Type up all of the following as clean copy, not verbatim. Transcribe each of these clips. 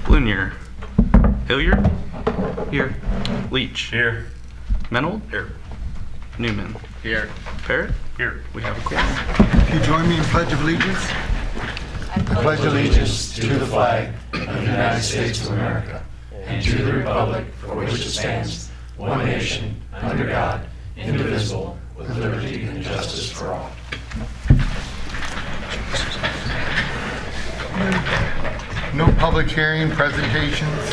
Blunier. Hilliard? Here. Leach? Here. Menold? Here. Newman? Here. Parrott? Here. We have a quorum. If you join me in Pledge of Allegiance. I pledge allegiance to the flag of the United States of America and to the republic for which it stands, one nation, under God, indivisible, with liberty and justice for all. No public hearing, presentations.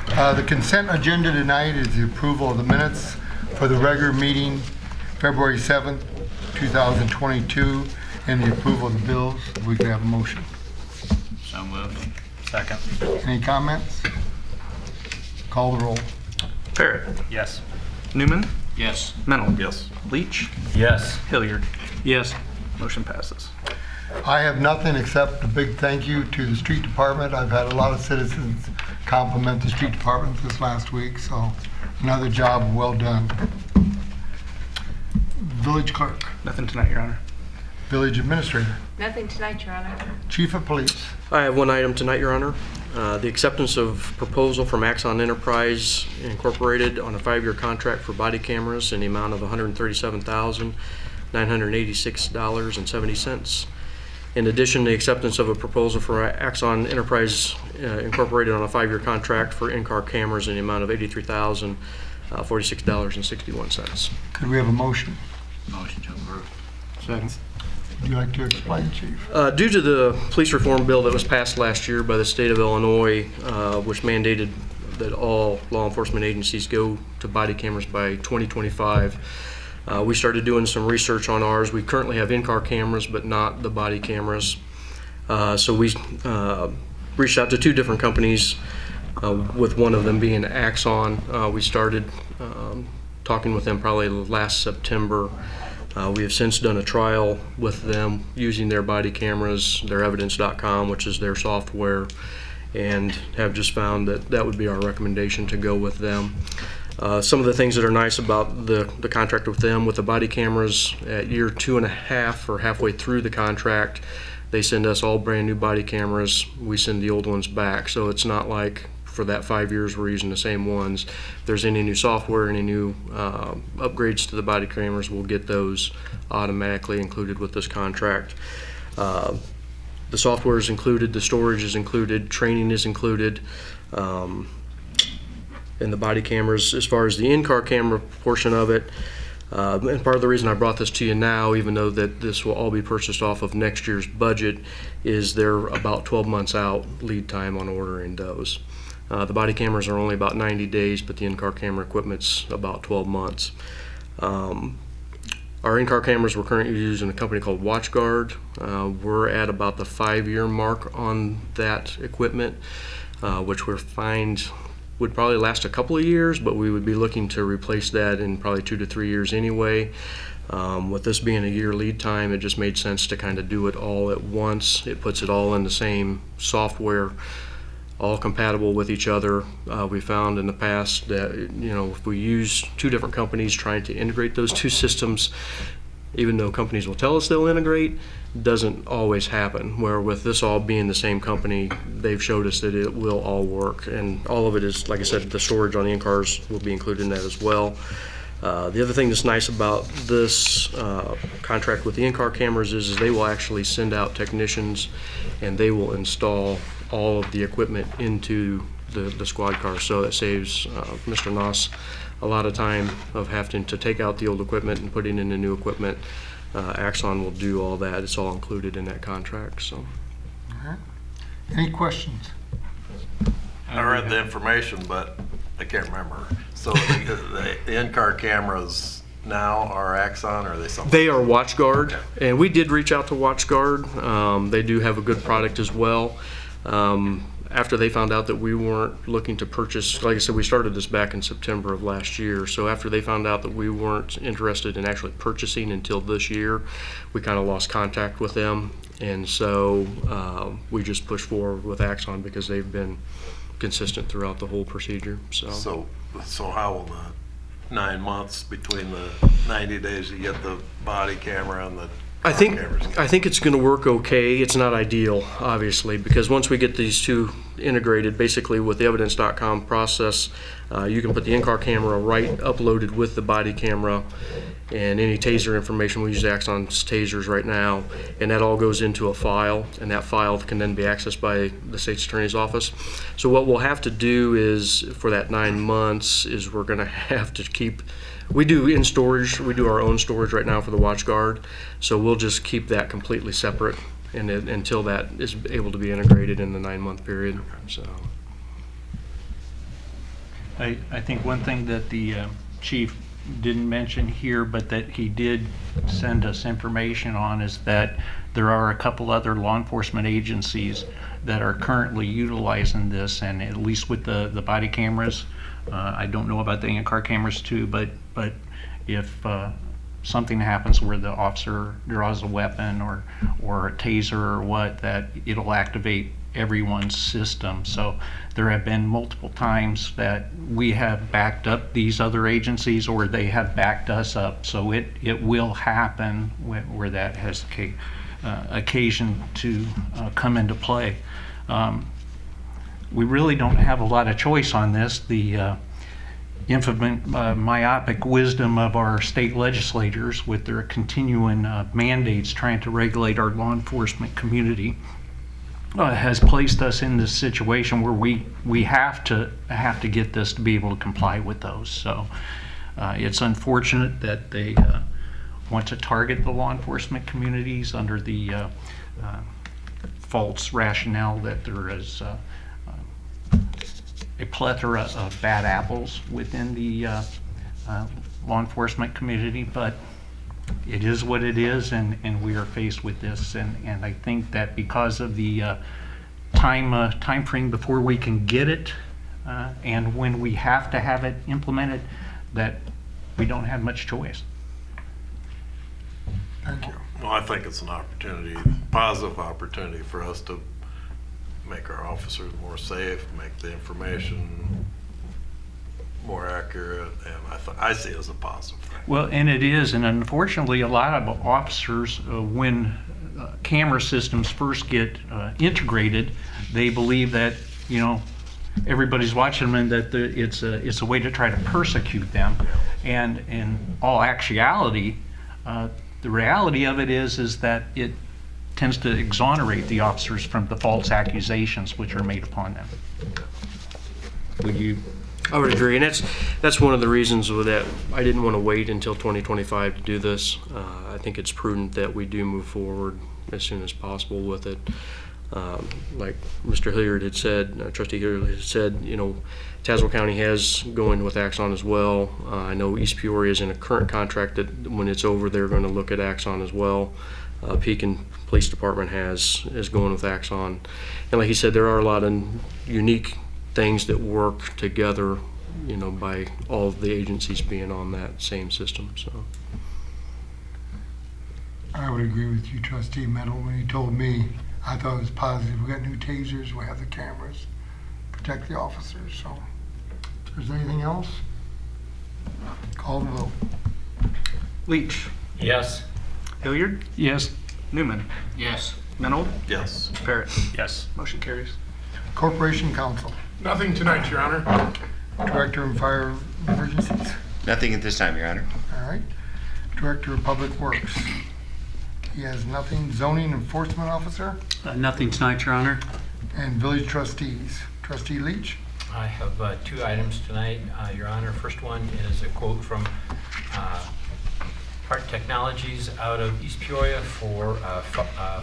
The consent agenda tonight is the approval of the minutes for the regular meeting, February 7th, 2022, and the approval of the bills. We can have a motion. So moved. Second. Any comments? Call the roll. Parrott? Yes. Newman? Yes. Menold? Yes. Leach? Yes. Hilliard? Yes. Motion passes. I have nothing except a big thank you to the street department. I've had a lot of citizens compliment the street department this last week, so another job well done. Village clerk, Nothing tonight, Your Honor. village administrator, Nothing tonight, Your Honor. chief of police. I have one item tonight, Your Honor. The acceptance of proposal from Axon Enterprise Incorporated on a 5-year contract for body cameras in the amount of $137,986.70. In addition, the acceptance of a proposal for Axon Enterprise Incorporated on a 5-year contract for in-car cameras in the amount of $83,046.61. Could we have a motion? Motion to approve. Second. Would you like to explain, chief? Due to the police reform bill that was passed last year by the state of Illinois, which mandated that all law enforcement agencies go to body cameras by 2025, we started doing some research on ours. We currently have in-car cameras, but not the body cameras. So we reached out to 2 different companies, with one of them being Axon. We started talking with them probably last September. We have since done a trial with them using their body cameras, their evidence.com, which is their software, and have just found that that would be our recommendation to go with them. Some of the things that are nice about the contract with them, with the body cameras, at year 2.5 or halfway through the contract, they send us all brand new body cameras. We send the old ones back. So it's not like for that 5 years we're using the same ones. If there's any new software, any new upgrades to the body cameras, we'll get those automatically included with this contract. The software is included, the storage is included, training is included. And the body cameras, as far as the in-car camera portion of it, and part of the reason I brought this to you now, even though that this will all be purchased off of next year's budget, is they're about 12 months out lead time on ordering those. The body cameras are only about 90 days, but the in-car camera equipment's about 12 months. Our in-car cameras we're currently using a company called WatchGuard. We're at about the 5-year mark on that equipment, which we're find would probably last a couple of years, but we would be looking to replace that in probably 2 to 3 years anyway. With this being a year lead time, it just made sense to kind of do it all at once. It puts it all in the same software, all compatible with each other. We found in the past that, you know, if we use 2 different companies trying to integrate those 2 systems, even though companies will tell us they'll integrate, doesn't always happen. Where with this all being the same company, they've showed us that it will all work, and all of it is, like I said, the storage on the in-cars will be included in that as well. The other thing that's nice about this contract with the in-car cameras is they will actually send out technicians and they will install all of the equipment into the squad car, so that saves Mr. Noss a lot of time of having to take out the old equipment and putting in the new equipment. Axon will do all that. It's all included in that contract. So, All right. Any questions? I read the information, but I can't remember. So the in-car cameras now are Axon, or are they something? they are WatchGuard, and we did reach out to WatchGuard. They do have a good product as well. After they found out that we weren't looking to purchase, like I said, we started this back in September of last year. So after they found out that we weren't interested in actually purchasing until this year, we kind of lost contact with them. And so we just pushed forward with Axon because they've been consistent throughout the whole procedure. So how will the 9 months between the 90 days you get the body camera and the I think it's going to work okay. It's not ideal, obviously, because once we get these two integrated basically with the evidence.com process. You can put the in-car camera right uploaded with the body camera and any taser information. We use Axon's tasers right now, and that all goes into a file, and that file can then be accessed by the state's attorney's office. So what we'll have to do is, for that 9 months, is we're going to have to keep, we do in storage, we do our own storage right now for the watch guard, so we'll just keep that completely separate and until that is able to be integrated in the 9-month period. So I think one thing that the chief didn't mention here, but that he did send us information on, is that there are a couple other law enforcement agencies that are currently utilizing this, and at least with the body cameras. I don't know about the in-car cameras too, but if something happens where the officer draws a weapon or a taser or what, that it'll activate everyone's system. So there have been multiple times that we have backed up these other agencies, or they have backed us up. So it will happen where that has occasion to come into play. We really don't have a lot of choice on this. The infinite myopic wisdom of our state legislators, with their continuing mandates trying to regulate our law enforcement community, has placed us in this situation where we have to get this to be able to comply with those. So it's unfortunate that they want to target the law enforcement communities under the false rationale that there is a plethora of bad apples within the law enforcement community, but it is what it is, and we are faced with this, and I think that because of the time frame before we can get it, and when we have to have it implemented, that we don't have much choice. Thank you. Well, I think it's an opportunity, positive opportunity for us to make our officers more safe, make the information more accurate, and I see it as a positive thing. Well, and it is, and unfortunately, a lot of officers, when camera systems first get integrated, they believe that, you know, everybody's watching them and that it's a way to try to persecute them. And in all actuality, the reality of it is that it tends to exonerate the officers from the false accusations which are made upon them. Would you? I would agree, and that's one of the reasons that I didn't want to wait until 2025 to do this. I think it's prudent that we do move forward as soon as possible with it. Like Mr. Hilliard had said, Trustee Hilliard had said, you know, Tazewell County has going with Axon as well. I know East Peoria is in a current contract that when it's over, they're going to look at Axon as well. Pekin Police Department is going with Axon, and like he said, there are a lot of unique things that work together, you know, by all of the agencies being on that same system. So I would agree with you, Trustee Meadow, when you told me. I thought it was positive. We got new tasers, we have the cameras, protect the officers. So if there's anything else, call the vote. Leach. Yes. Hilliard. Yes. Newman. Yes. Menold. Yes. Parrott. Yes. Motion carries. Corporation Counsel, Nothing tonight, Your Honor. Director of Fire Emergencies. Nothing at this time, Your Honor. All right. Director of Public Works. He has nothing. Zoning Enforcement Officer Nothing tonight, Your Honor. and Village Trustees. Trustee Leach. I have two items tonight, Your Honor. First one is a quote from Hart Technologies out of East Peoria for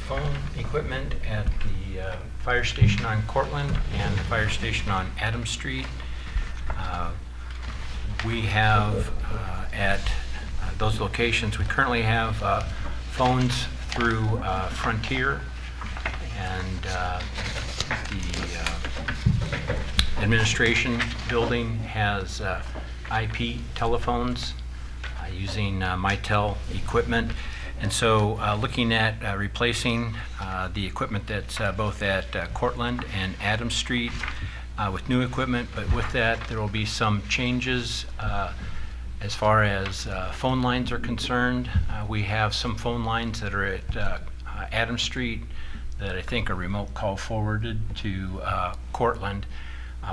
phone equipment at the fire station on Cortland and the fire station on Adams Street. We have at those locations, we currently have phones through Frontier, and the administration building has IP telephones using Motel equipment. And so looking at replacing the equipment that's both at Cortland and Adams Street with new equipment, but with that there will be some changes as far as phone lines are concerned. We have some phone lines that are at Adams Street that I think a remote call forwarded to Cortland.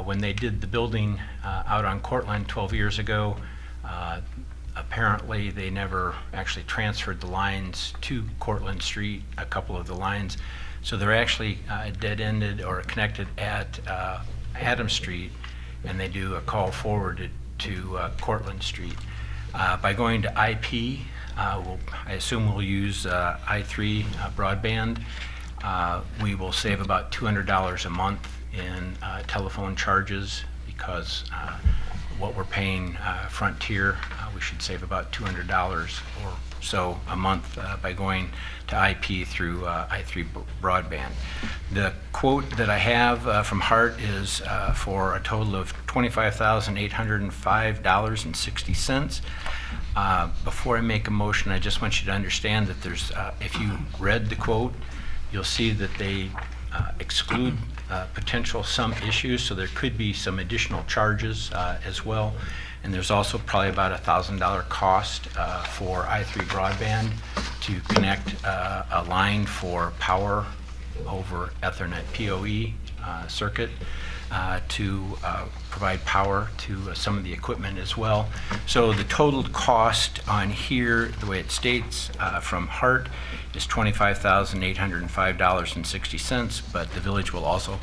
When they did the building out on Cortland 12 years ago, apparently they never actually transferred the lines to Cortland Street, a couple of the lines. So they're actually dead-ended or connected at Adam Street, and they do a call forwarded to Cortland Street. By going to IP, I assume we'll use I3 broadband. We will save about $200 a month in telephone charges because what we're paying Frontier, we should save about $200 or so a month by going to IP through I3 broadband. The quote that I have from Hart is for a total of $25,805.60. Before I make a motion, I just want you to understand that there's, if you read the quote, you'll see that they exclude potential some issues, so there could be some additional charges as well. And there's also probably about $1,000 cost for I3 broadband to connect a line for power over Ethernet PoE circuit to provide power to some of the equipment as well. So the total cost on here, the way it states from Hart, is $25,805.60, but the village will also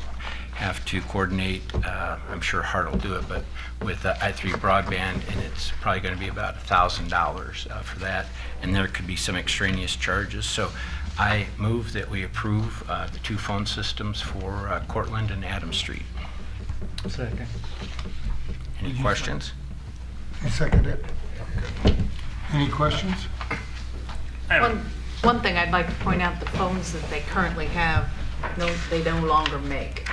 have to coordinate, I'm sure Hart will do it, but with I3 broadband, and it's probably going to be about $1,000 for that, and there could be some extraneous charges. So I move that we approve the two phone systems for Cortland and Adam Street. Second. Any questions? You second it? Any questions? One thing I'd like to point out, the phones that they currently have, they no longer make.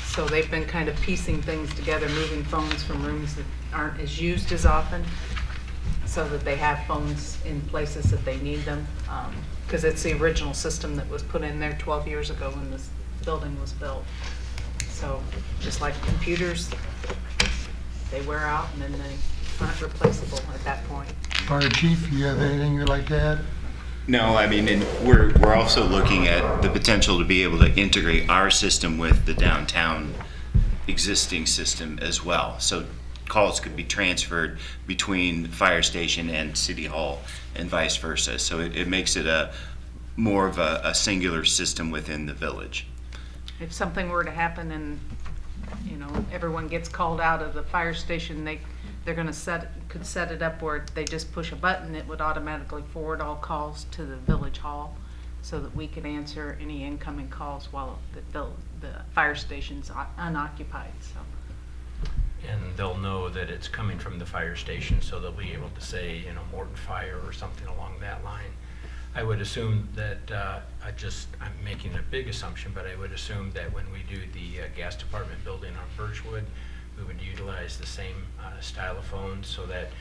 So they've been kind of piecing things together, moving phones from rooms that aren't as used as often, so that they have phones in places that they need them. Because it's the original system that was put in there 12 years ago when this building was built. So just like computers, they wear out and then they aren't replaceable at that point. Fire Chief, you have anything you'd like to add? No, I mean, and we're also looking at the potential to be able to integrate our system with the downtown existing system as well. So calls could be transferred between the fire station and City Hall and vice versa. So it makes it a more of a singular system within the village. If something were to happen and, everyone gets called out of the fire station, they're going to could set it up where they just push a button, it would automatically forward all calls to the village hall so that we could answer any incoming calls while the fire station's unoccupied. So. And they'll know that it's coming from the fire station, so they'll be able to say, Morton Fire or something along that line. I would assume that, I'm making a big assumption, but I would assume that when we do the gas department building on Birchwood, we would utilize the same style of phones so that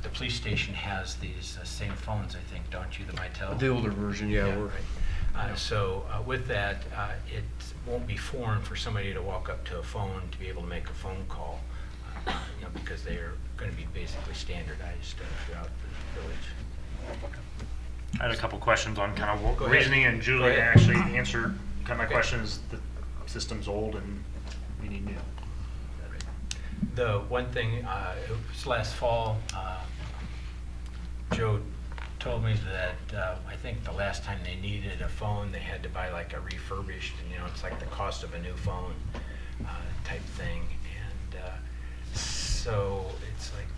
the police station has these same phones, I think, don't you, the Motel? The older version, yeah. Right. So with that, it won't be foreign for somebody to walk up to a phone to be able to make a phone call, because they are going to be basically standardized throughout the village. I had a couple questions on kind of Go ahead. reasoning, and Julie Go ahead. actually answered kind of my Okay. questions. The system's old and we need new. The one thing, it was last fall, Joe told me that I think the last time they needed a phone, they had to buy like a refurbished, it's like the cost of a new phone type thing. And so it's like,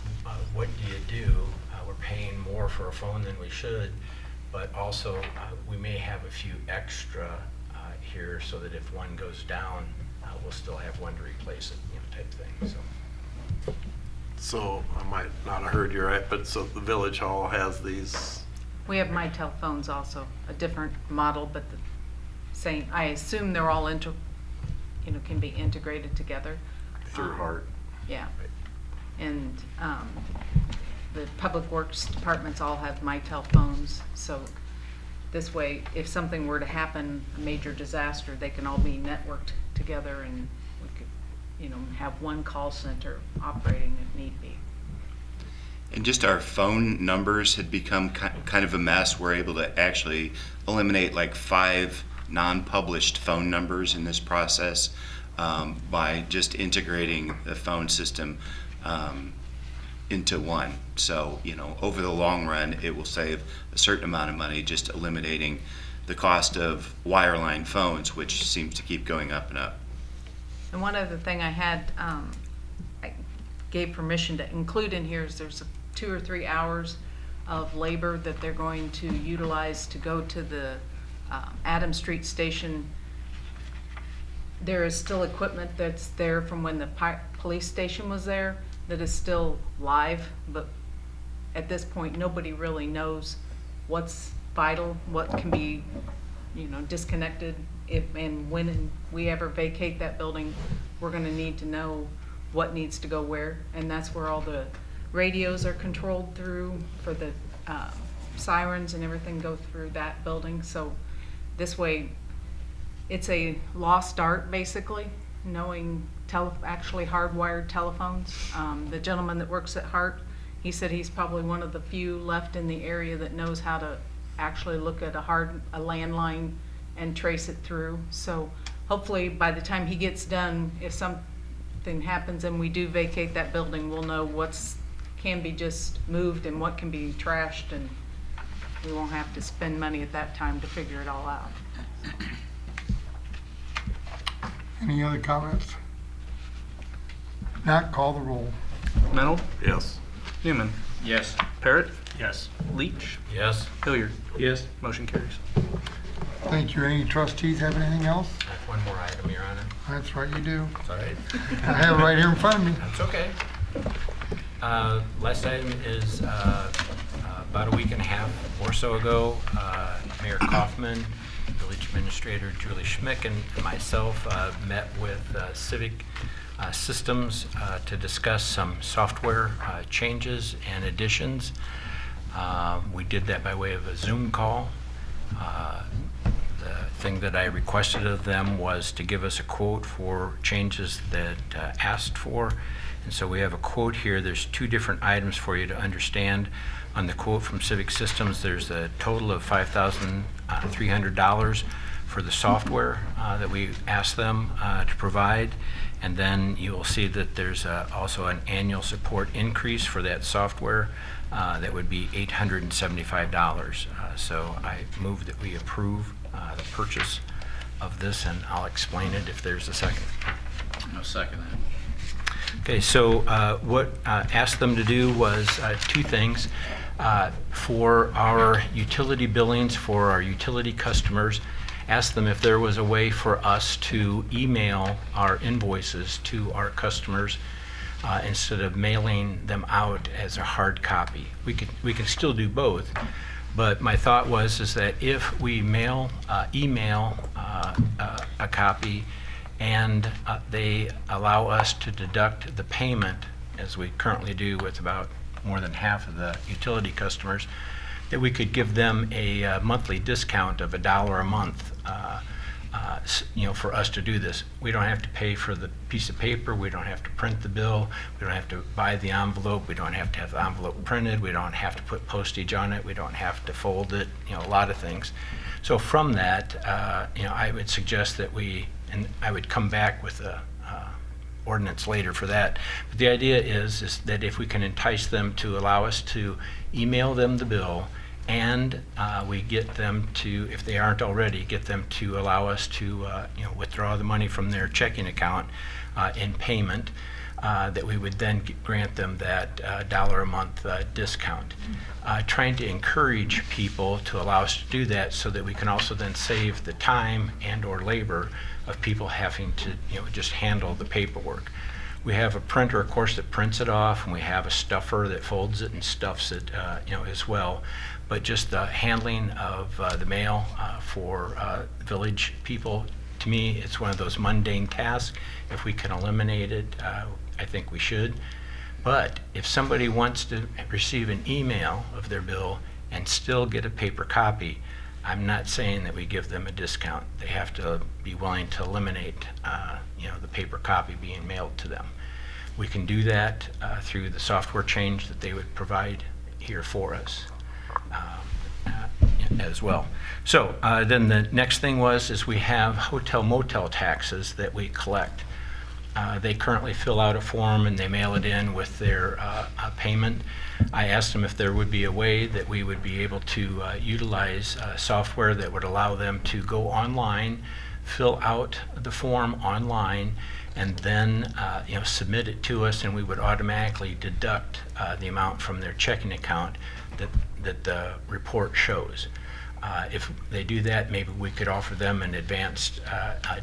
what do you do? We're paying more for a phone than we should, but also we may have a few extra here so that if one goes down, we'll still have one to replace it, type thing. So I might not have heard you right, but so the village hall has these, We have Motel phones also, a different model, but the same. I assume they're all can be integrated together. through Hart. Yeah. And the public works departments all have Motel phones, so this way, if something were to happen, a major disaster, they can all be networked together and we could, have one call center operating if need be. And just our phone numbers had become kind of a mess. We're able to actually eliminate like 5 non-published phone numbers in this process by just integrating the phone system into one. So, over the long run, it will save a certain amount of money just eliminating the cost of wireline phones, which seems to keep going up and up. And one other thing I had, I gave permission to include in here is there's 2 or 3 hours of labor that they're going to utilize to go to the Adams Street station. There is still equipment that's there from when the police station was there that is still live, but at this point, nobody really knows what's vital, what can be, disconnected. And when we ever vacate that building, we're gonna need to know what needs to go where, and that's where all the radios are controlled through for the sirens and everything go through that building. So this way, it's a lost art, basically, knowing actually hardwired telephones. The gentleman that works at Hart, he said he's probably one of the few left in the area that knows how to actually look at a landline and trace it through. So hopefully by the time he gets done, if something happens and we do vacate that building, we'll know what's can be just moved and what can be trashed, and we won't have to spend money at that time to figure it all out. Any other comments? Not, call the roll. Mennel? Yes. Newman? Yes. Parrot? Yes. Leach? Yes. Hilliard? Yes. Motion carries. Thank you. Any trustees have anything else? One more item, Your Honor. That's right, you do. It's all right. I have it right here in front of me. That's okay. Last item is about a week and a half or so ago, Mayor Kaufman, Village Administrator Julie Schmick, and myself met with Civic Systems to discuss some software changes and additions. We did that by way of a Zoom call. The thing that I requested of them was to give us a quote for changes that asked for. And so we have a quote here. There's 2 different items for you to understand. On the quote from Civic Systems, there's a total of $5,300 for the software that we asked them to provide. And then you will see that there's also an annual support increase for that software that would be $875. So I move that we approve the purchase of this, and I'll explain it if there's a second. No second that. Okay, so what asked them to do was 2 things. For our utility billings, for our utility customers, asked them if there was a way for us to email our invoices to our customers instead of mailing them out as a hard copy. We can still do both, but my thought is that if we email a copy and they allow us to deduct the payment, as we currently do with about more than half of the utility customers, that we could give them a monthly discount of $1 a month, for us to do this. We don't have to pay for the piece of paper. We don't have to print the bill. We don't have to buy the envelope. We don't have to have the envelope printed. We don't have to put postage on it. We don't have to fold it. A lot of things. So from that, I would suggest that and I would come back with a ordinance later for that. But the idea is that if we can entice them to allow us to email them the bill, and we get them to, if they aren't already, get them to allow us to withdraw the money from their checking account in payment, that we would then grant them that $1 a month discount. Trying to encourage people to allow us to do that so that we can also then save the time and or labor of people having to just handle the paperwork. We have a printer, of course, that prints it off, and we have a stuffer that folds it and stuffs it as well. But just the handling of the mail for village people, to me, it's one of those mundane tasks. If we can eliminate it, I think we should. But if somebody wants to receive an email of their bill and still get a paper copy, I'm not saying that we give them a discount. They have to be willing to eliminate the paper copy being mailed to them. We can do that through the software change that they would provide here for us. as well. So then the next thing is we have hotel motel taxes that we collect. They currently fill out a form and they mail it in with their payment. I asked them if there would be a way that we would be able to utilize software that would allow them to go online, fill out the form online, and then submit it to us, and we would automatically deduct the amount from their checking account that the report shows. If they do that, maybe we could offer them an advanced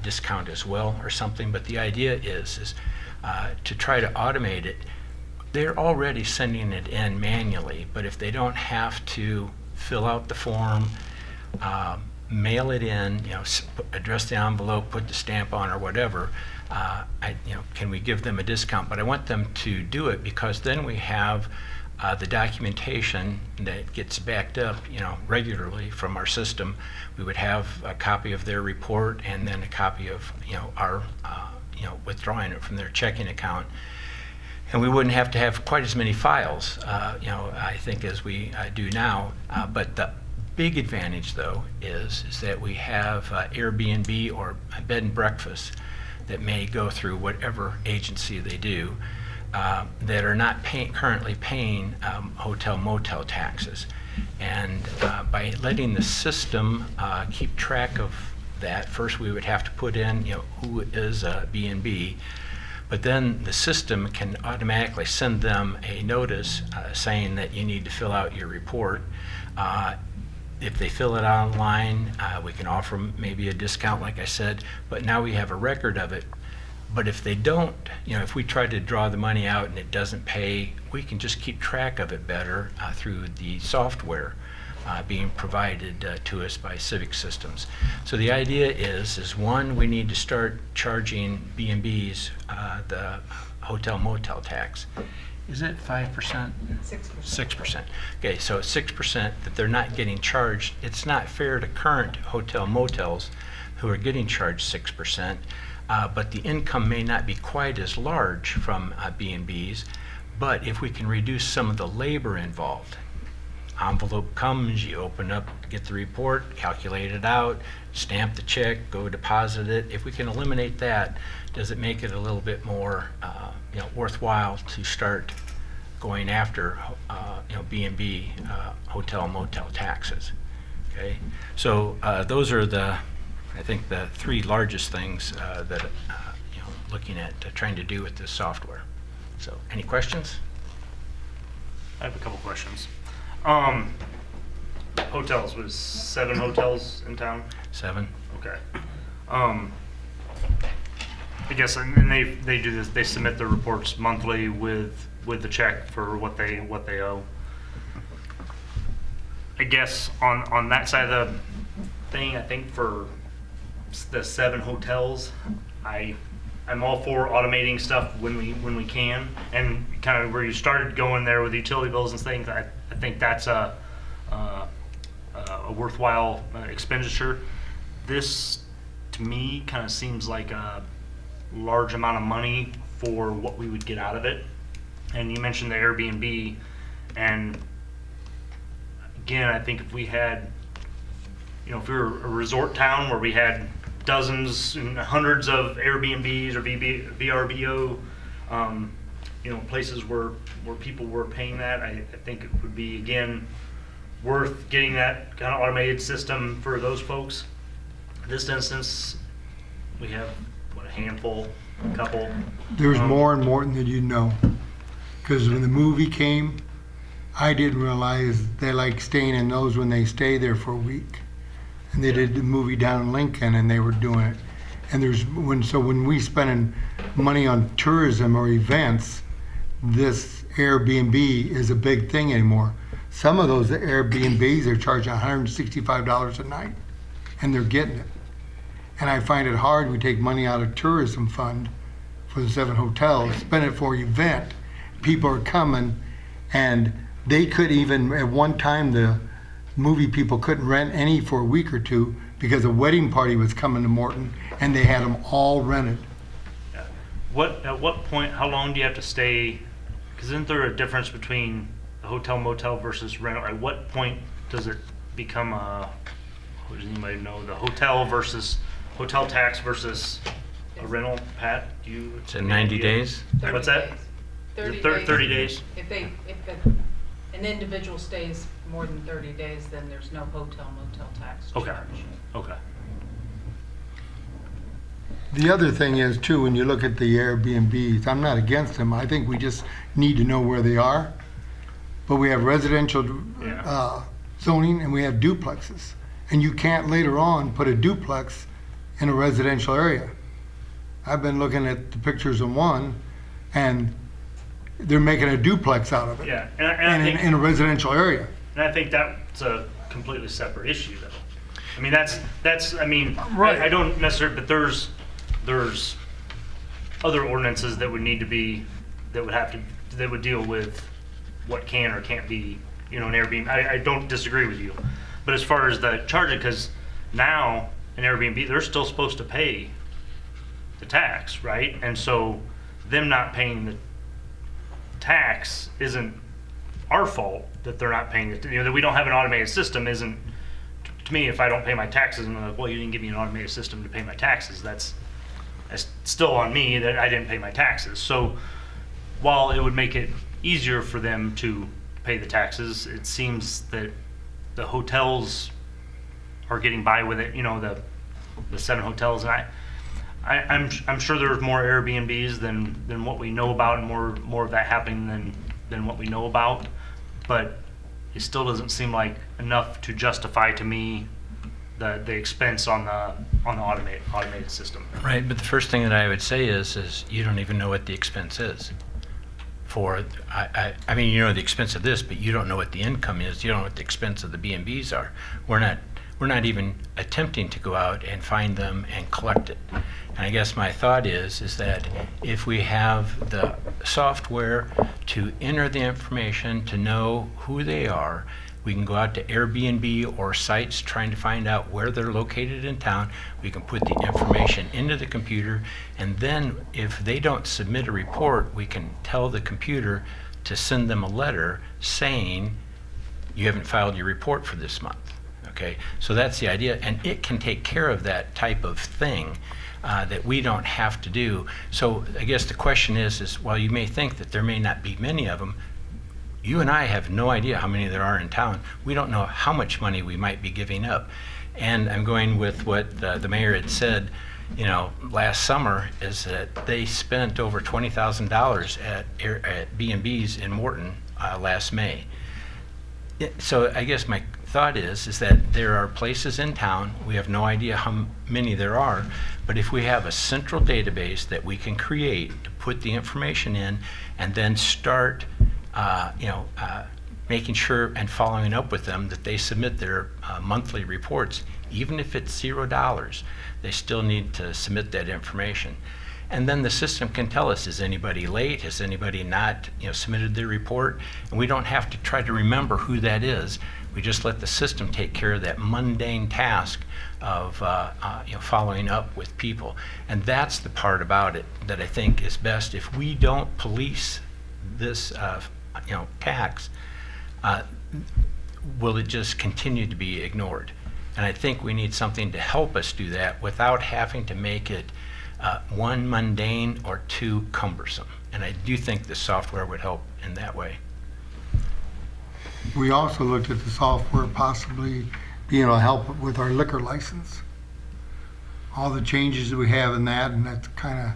discount as well or something. But the idea is to try to automate it. They're already sending it in manually, but if they don't have to fill out the form, mail it in, address the envelope, put the stamp on or whatever, can we give them a discount? But I want them to do it because then we have the documentation that gets backed up, regularly from our system. We would have a copy of their report and then a copy of, our, withdrawing it from their checking account. And we wouldn't have to have quite as many files, I think, as we do now. But the big advantage, though, is that we have Airbnb or bed and breakfast that may go through whatever agency they do, that are not currently paying hotel motel taxes. And by letting the system keep track of that, first we would have to put in who is a B&B, but then the system can automatically send them a notice saying that you need to fill out your report. If they fill it out online, we can offer them maybe a discount, like I said, but now we have a record of it. But if they don't, if we try to draw the money out and it doesn't pay, we can just keep track of it better through the software being provided to us by Civic Systems. So the idea is one, we need to start charging B&Bs the hotel motel tax. Is it 5%? 6%. 6%. Okay, so 6% that they're not getting charged. It's not fair to current hotel motels who are getting charged 6%. But the income may not be quite as large from B&Bs, but if we can reduce some of the labor involved, envelope comes, you open up, get the report, calculate it out, stamp the check, go deposit it. If we can eliminate that, does it make it a little bit more worthwhile to start going after B&B hotel motel taxes? Okay, so those are I think the three largest things that looking at trying to do with this software. So, any questions? I have a couple questions. Hotels, was 7 hotels in town? 7. Okay. I guess, and they do this. They submit their reports monthly with the check for what they owe. I guess on that side of the thing, I think for the 7 hotels, I'm all for automating stuff when we can, and kind of where you started going there with utility bills and things. I think that's a worthwhile expenditure. This to me kind of seems like a large amount of money for what we would get out of it. And you mentioned the Airbnb, and again, I think if we had, if we were a resort town where we had dozens and hundreds of Airbnbs or VRBO, places where people were paying that, I think it would be, again, worth getting that kind of automated system for those folks. In this instance, we have, a handful, a couple. There's more in Morton than you know. Because when the movie came, I didn't realize they like staying in those when they stay there for a week. And they did the movie down in Lincoln, and they were doing it. And when we spending money on tourism or events, this Airbnb is a big thing anymore. Some of those Airbnbs are charging $165 a night, and they're getting it. And I find it hard. We take money out of tourism fund for the 7 hotels, spend it for an event. People are coming, and they could even, at one time, the movie people couldn't rent any for a week or two because a wedding party was coming to Morton, and they had them all rented. At what point, how long do you have to stay? Because isn't there a difference between a hotel motel versus rental? At what point does it become a, what does anybody know, the hotel tax versus a rental? Pat, do you? It's in 90 days? What's that? 30 Is it days. 30 days? If an individual stays more than 30 days, then there's no hotel motel tax charge. Okay. The other thing is too, when you look at the Airbnbs, I'm not against them. I think we just need to know where they are. But we have residential zoning and we have duplexes. And you can't later on put a duplex in a residential area. I've been looking at the pictures of one and they're making a duplex out of it. Yeah, and I think, in a residential area. and I think that's a completely separate issue, though. I mean, I mean, Right. I don't necessarily, but there's other ordinances that would need to be, that would deal with what can or can't be, an Airbnb. I don't disagree with you, but as far as the charging, because now an Airbnb, they're still supposed to pay the tax, right? And so them not paying the tax isn't our fault that they're not paying it. That we don't have an automated system isn't, to me, if I don't pay my taxes, and I'm like, well, you didn't give me an automated system to pay my taxes, that's still on me that I didn't pay my taxes. So while it would make it easier for them to pay the taxes, it seems that the hotels are getting by with it, the 7 hotels, and I'm sure there's more Airbnbs than what we know about, and more of that happening than what we know about, but it still doesn't seem like enough to justify to me the expense on the automated system. Right, but the first thing that I would say is you don't even know what the expense is. I mean, you know the expense of this, but you don't know what the income is. You don't know what the expense of the B&Bs are. We're not even attempting to go out and find them and collect it. And I guess my thought is that if we have the software to enter the information, to know who they are, we can go out to Airbnb or sites trying to find out where they're located in town. We can put the information into the computer, and then if they don't submit a report, we can tell the computer to send them a letter saying you haven't filed your report for this month. Okay, so that's the idea, and it can take care of that type of thing that we don't have to do. So I guess the question is while you may think that there may not be many of them, you and I have no idea how many there are in town. We don't know how much money we might be giving up. And I'm going with what the mayor had said, last summer, is that they spent over $20,000 at B&Bs in Morton last May. So I guess my thought is that there are places in town, we have no idea how many there are, but if we have a central database that we can create to put the information in and then start making sure and following up with them that they submit their monthly reports, even if it's $0, they still need to submit that information. And then the system can tell us, is anybody late? Has anybody not submitted their report? And we don't have to try to remember who that is. We just let the system take care of that mundane task of following up with people. And that's the part about it that I think is best. If we don't police this tax, will it just continue to be ignored? And I think we need something to help us do that without having to make it one, mundane, or two, cumbersome. And I do think the software would help in that way. We also looked at the software possibly being able to help with our liquor license. All the changes that we have in that, and that's kind of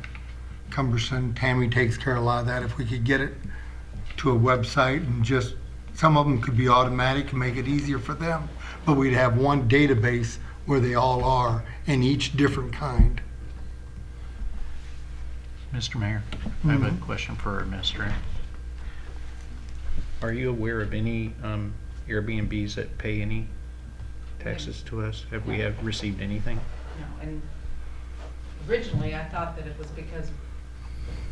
cumbersome. Tammy takes care of a lot of that. If we could get it to a website and just, some of them could be automatic and make it easier for them, but we'd have one database where they all are in each different kind. Mr. Mayor, I have a question for our administrator. Are you aware of any Airbnbs that pay any taxes to us? Have we received anything? No, and originally I thought that it was because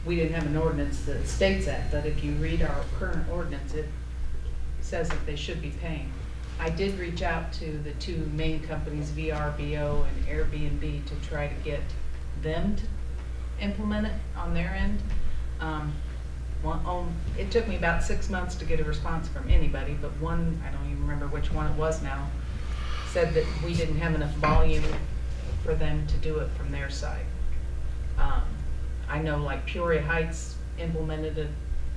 we didn't have an ordinance that states that, but if you read our current ordinance, it says that they should be paying. I did reach out to the two main companies, VRBO and Airbnb, to try to get them to implement it on their end. It took me about 6 months to get a response from anybody, but one, I don't even remember which one it was now, said that we didn't have enough volume for them to do it from their side. I know like Peoria Heights implemented it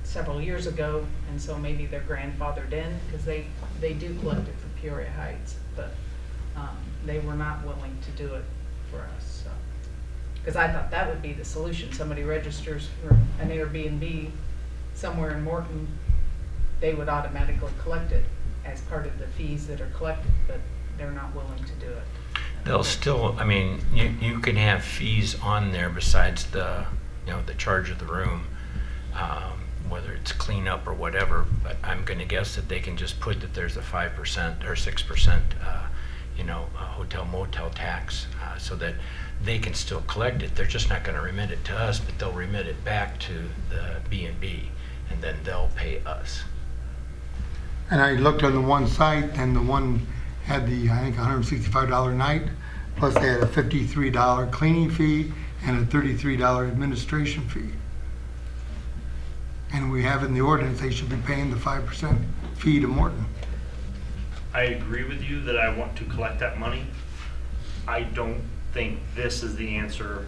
several years ago, and so maybe they're grandfathered in, because they do collect it for Peoria Heights, but they were not willing to do it for us, so. Because I thought that would be the solution. Somebody registers for an Airbnb somewhere in Morton, they would automatically collect it as part of the fees that are collected, but they're not willing to do it. They'll still, I mean, you can have fees on there besides the, the charge of the room, whether it's cleanup or whatever, but I'm gonna guess that they can just put that there's a 5% or 6%, hotel motel tax, so that they can still collect it. They're just not gonna remit it to us, but they'll remit it back to the B&B, and then they'll pay us. And I looked on the one site, and the one had the, I think, $165 a night, plus they had a $53 cleaning fee and a $33 administration fee. And we have in the ordinance, they should be paying the 5% fee to Morton. I agree with you that I want to collect that money. I don't think this is the answer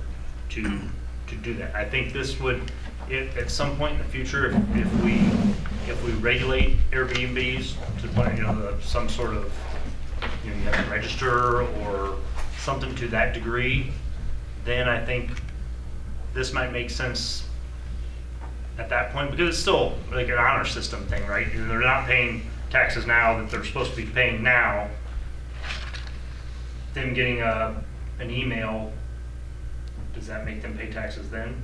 to do that. I think this would, at some point in the future, if we regulate Airbnbs to the point, some sort of, you have to register or something to that degree, then I think this might make sense at that point, because it's still like an honor system thing, right? And they're not paying taxes now that they're supposed to be paying now. Them getting an email, does that make them pay taxes then?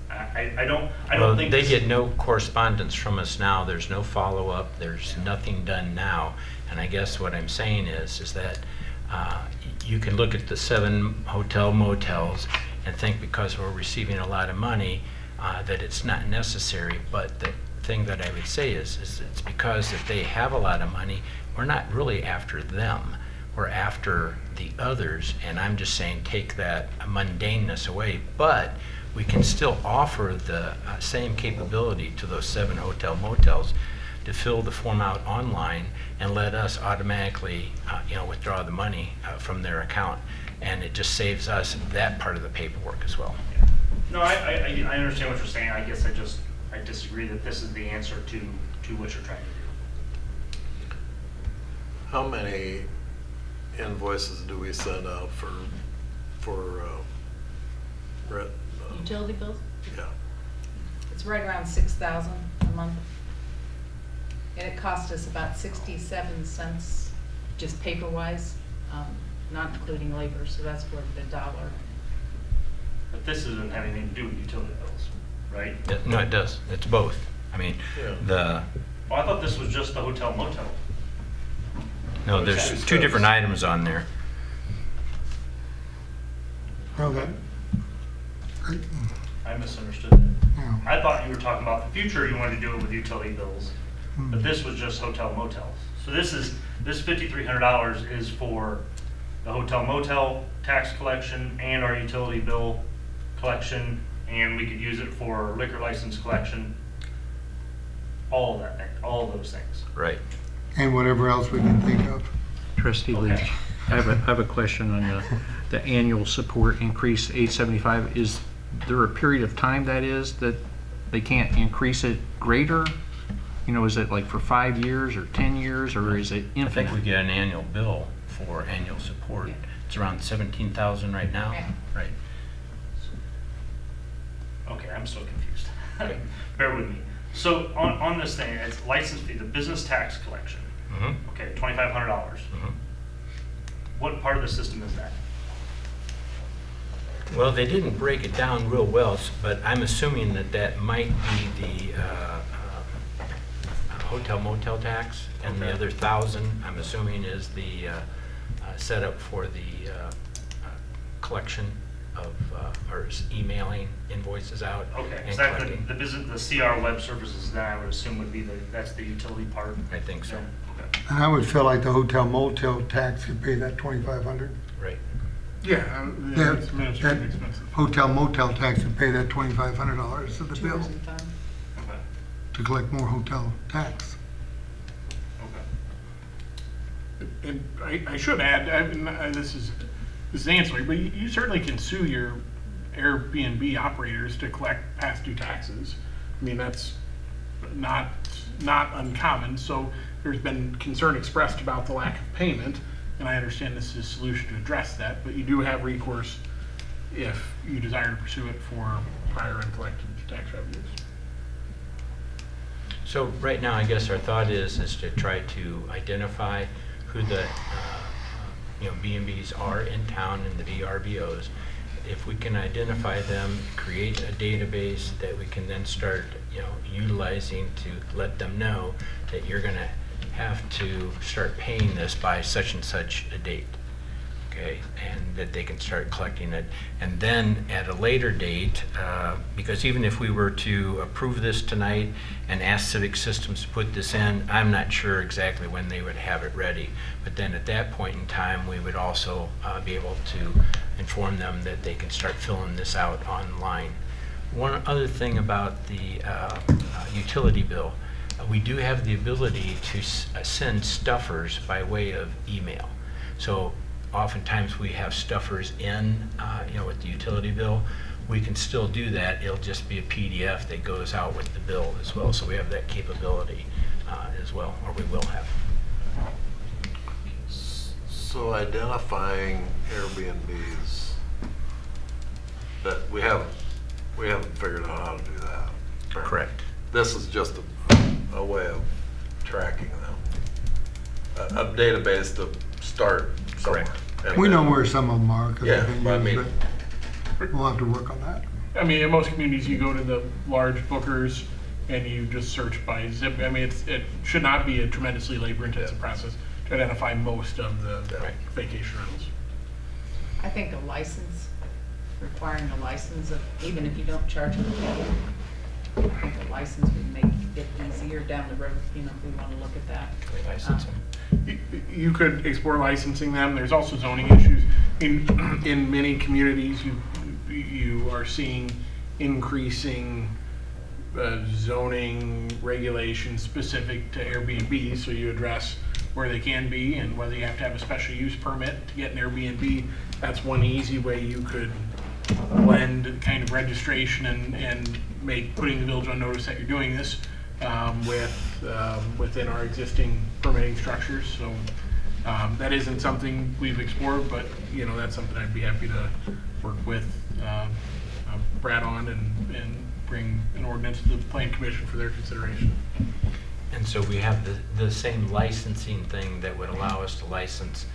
I don't think they get no correspondence from us now. There's no follow-up. There's nothing done now. And I guess what I'm saying is that you can look at the 7 hotel motels and think because we're receiving a lot of money that it's not necessary. But the thing that I would say is it's because if they have a lot of money, we're not really after them. We're after the others. And I'm just saying take that mundaneness away. But we can still offer the same capability to those 7 hotel motels to fill the form out online and let us automatically withdraw the money from their account, and it just saves us that part of the paperwork as well. No, I understand what you're saying. I guess I disagree that this is the answer to what you're trying to do. How many invoices do we send out for rent? Utility bills? Yeah. It's right around 6,000 a month. And it cost us about 67 cents, just paper-wise, not including labor, so that's where the dollar. But this doesn't have anything to do with utility bills, right? No, it does. It's both. I mean, Yeah. Well, I thought this was just the hotel motel. there's 2 different items on there. Okay. I misunderstood it. Yeah. I thought you were talking about the future, you wanted to do it with utility bills, but this was just hotel motels. So this $5,300 is for the hotel motel tax collection and our utility bill collection, and we could use it for liquor license collection, all of those things. Right. And whatever else we can think of. Trustee Okay. Leach, I have a question on the annual support increase, $875. Is there a period of time that they can't increase it greater? Is it like for 5 years or 10 years, or is it I think infinite? we get an annual bill for annual support. Yeah. It's around 17,000 right now. Yeah. Right. Okay, I'm still confused. Bear with me. So on this thing, it's license fee, the business tax collection. Mm-hmm. Okay, $2,500. What part of the system is that? Well, they didn't break it down real well, but I'm assuming that might be the hotel motel tax, and the Okay. other 1,000, I'm assuming, is the setup for the collection of, or emailing invoices out. Okay, and is that collecting. the business, the CR web services then I would assume would be that's the utility part? I think so. Yeah, okay. And I would feel like the hotel motel tax could pay that $2,500. Right. Yeah, That- it's administrative that expenses. Hotel motel tax would pay that $2,500 of the bill Tourism fund. Okay. to collect more hotel tax. Okay. And I should add, this is ancillary, but you certainly can sue your Airbnb operators to collect past due taxes. I mean, that's not uncommon. So there's been concern expressed about the lack of payment, and I understand this is a solution to address that, but you do have recourse if you desire to pursue it for prior uncollected tax revenues. So right now, I guess our thought is to try to identify who the B&Bs are in town and the VRBOs. If we can identify them, create a database that we can then start utilizing to let them know that you're going to have to start paying this by such and such a date. Okay, and that they can start collecting it. And then at a later date, because even if we were to approve this tonight and ask Civic Systems to put this in, I'm not sure exactly when they would have it ready. But then at that point in time, we would also be able to inform them that they can start filling this out online. One other thing about the utility bill, we do have the ability to send stuffers by way of email. So oftentimes we have stuffers in, with the utility bill. We can still do that. It'll just be a PDF that goes out with the bill as well. So we have that capability as well, or we will have. So identifying Airbnbs that we haven't figured out how to do that. Correct. This is just a way of tracking them. A database to start somewhere. Correct. And We know then- where some of them are, because Yeah, they've but I been mean- used, but we'll have to work on that. I mean, in most communities, you go to the large bookers and you just search by zip. I mean, it should not be a tremendously labor-intensive process to identify most of the vacation rentals. I think a license, requiring a license, even if you don't charge them a fee, I think a license would make it easier down the road, if we want to look at that. License them. You could explore licensing them. There's also zoning issues. In many communities, you are seeing increasing zoning regulations specific to Airbnb, so you address where they can be and whether you have to have a special use permit to get an Airbnb. That's one easy way you could blend kind of registration and make putting the village on notice that you're doing this within our existing permitting structures. So that isn't something we've explored, but that's something I'd be happy to work with Brad on and bring an ordinance to the Plan Commission for their consideration. And so we have the same licensing thing that would allow us to license,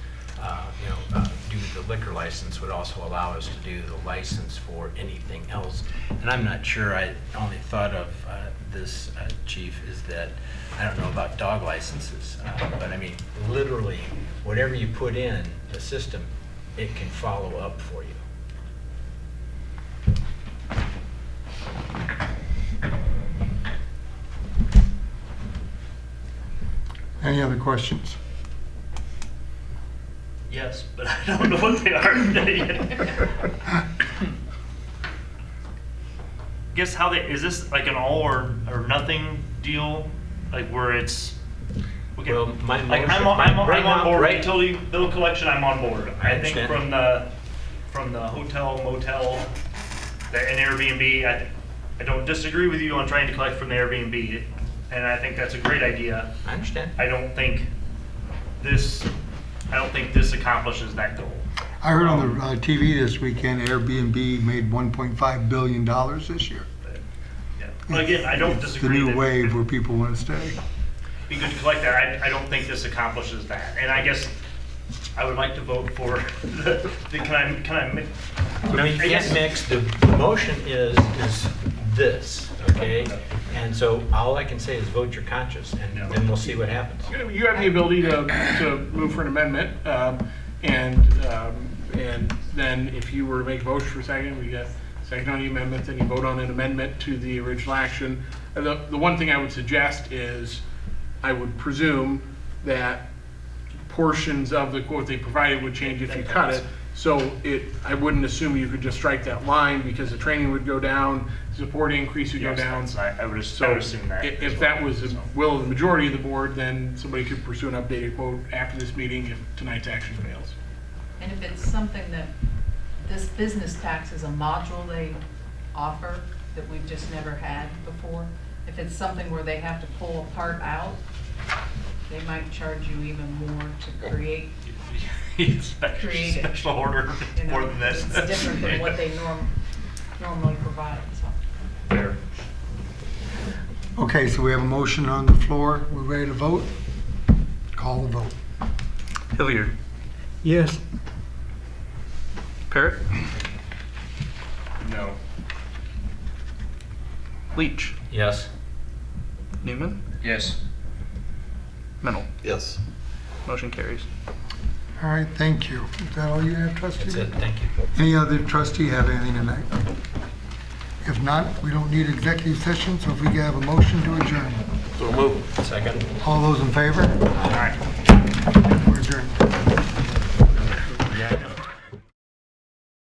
do the liquor license would also allow us to do the license for anything else. And I'm not sure, I only thought of this, Chief, is that I don't know about dog licenses, but I mean, literally, whatever you put in the system, it can follow up for you. Any other questions? Yes, but I don't know what they are. Guess how is this like an all or nothing deal? Like where it's, okay, Well, my like motion- I'm right on now- board, right- utility bill collection, I'm on board. I think understand. from the hotel, motel, and Airbnb, I don't disagree with you on trying to collect from the Airbnb, and I think that's a great idea. I understand. I don't think this accomplishes that goal. I heard on the TV this weekend, Airbnb made $1.5 billion this year. Yeah. But again, I don't It's disagree. the new that wave where people want to stay. be good to collect that. I don't think this accomplishes that. And I guess I would like to vote for can I mix? No, you I guess- can't mix, the motion is this, okay? And so all I can say is vote your conscience, and then we'll see what happens. You have the ability to move for an amendment, and then if you were to make a motion for a second, we got second on the amendment, then you vote on an amendment to the original action. And the one thing I would suggest is, I would presume that portions of the quote they provided would change if you cut it. So I wouldn't assume you could just strike that line because the training would go down, support increase would go Yes, down. that's- I would So assume that. as if well, that was the so. will of the majority of the board, then somebody could pursue an updated quote after this meeting if tonight's action fails. And if it's something that, this business tax is a module they offer that we've just never had before, if it's something where they have to pull a part out, they might charge you even more to create, Create it. Special order you know, more than this. it's different than what they normally provide, so. Fair. Okay, so we have a motion on the floor. We're ready to vote? Call the vote. Hilliard. Yes. Parrot. No. Leach. Yes. Newman. Yes. Mennel. Yes. Motion carries. All right, thank you. Is that all you have, trustee? That's it, thank you. Any other trustee have anything tonight? If not, we don't need executive session, so if we can have a motion to adjourn. So move. Second. All those in favor? All right.